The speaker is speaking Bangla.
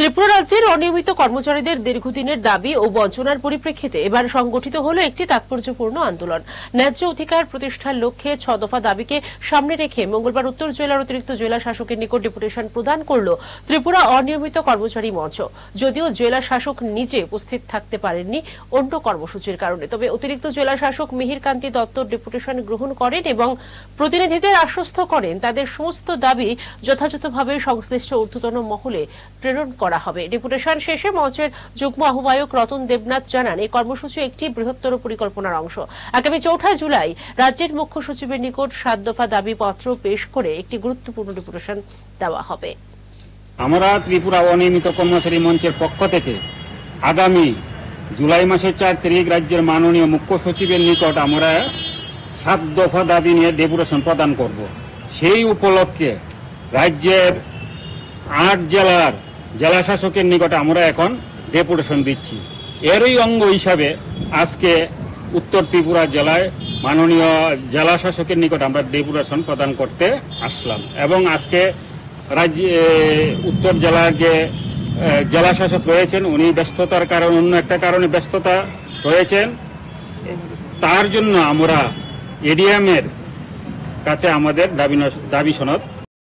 ত্রিপুরা রাজ্যের অনিয়মিত কর্মচারীদের দীর্ঘদিনের দাবি ও বঞ্চনার পরিপ্রেক্ষিতে এবার সংগঠিত হল একটি তাৎপর্যপূর্ণ আন্দোলন। ন্যায্য অধিকার প্রতিষ্ঠার লক্ষ্যে 6 দফা দাবিকে সামনে রেখে মঙ্গলবার উত্তর জেলার অতিরিক্ত জেলা শাসকের নিকট ডেপুটেশন প্রদান করল ত্রিপুরা অনিয়মিত কর্মচারী মঞ্চ। যদিও জেলা শাসক নিজে উপস্থিত থাকতে পারেননি অন্য কর্মসূচির কারণে, তবে অতিরিক্ত জেলা শাসক মিহির কান্তি দত্ত ডেপুটেশন গ্রহণ করেন এবং প্রতিনিধিদের আশ্বস্ত করেন তাদের সমস্ত দাবি যথাযথভাবে সংশ্লিষ্ট ঊর্ধ্বতন মহলে প্রেরণ করা হবে। ডেপুটেশন শেষে মঞ্চের যুগ্ম আহ্বায়ক রতন দেবনাথ জানান, এই কর্মসূচি একটি বৃহত্তর পরিকল্পনার অংশ। আগামী 4 জুলাই রাজ্যের মুখ্য সচিবের নিকট 7 দফা দাবি পত্র পেশ করে একটি গুরুত্বপূর্ণ ডেপুটেশন দেওয়া হবে। আমরা ত্রিপুরা অনিয়মিত কর্মচারী মঞ্চের পক্ষ থেকে আগামী জুলাই মাসের 4 তারিখ রাজ্যের মাননীয় মুখ্য সচিবের নিকট আমরা 7 দফা দাবি নিয়ে ডেপুটেশন প্রদান করব। সেই উপলক্ষে রাজ্যের 8 জেলার জেলা শাসকের নিকটে আমরা এখন ডেপুটেশন দিচ্ছি। এরই অঙ্গ হিসাবে আজকে উত্তর ত্রিপুরা জেলায় মাননীয় জেলা শাসকের নিকট আমরা ডেপুটেশন প্রদান করতে আসলাম এবং আজকে রাজ্যে উত্তর জেলার যে জেলা শাসক রয়েছেন উনি ব্যস্ততার কারণে অন্য একটা কারণে ব্যস্ততা রয়েছেন, তার জন্য আমরা এডিএম এর কাছে আমাদের দাবি সনদ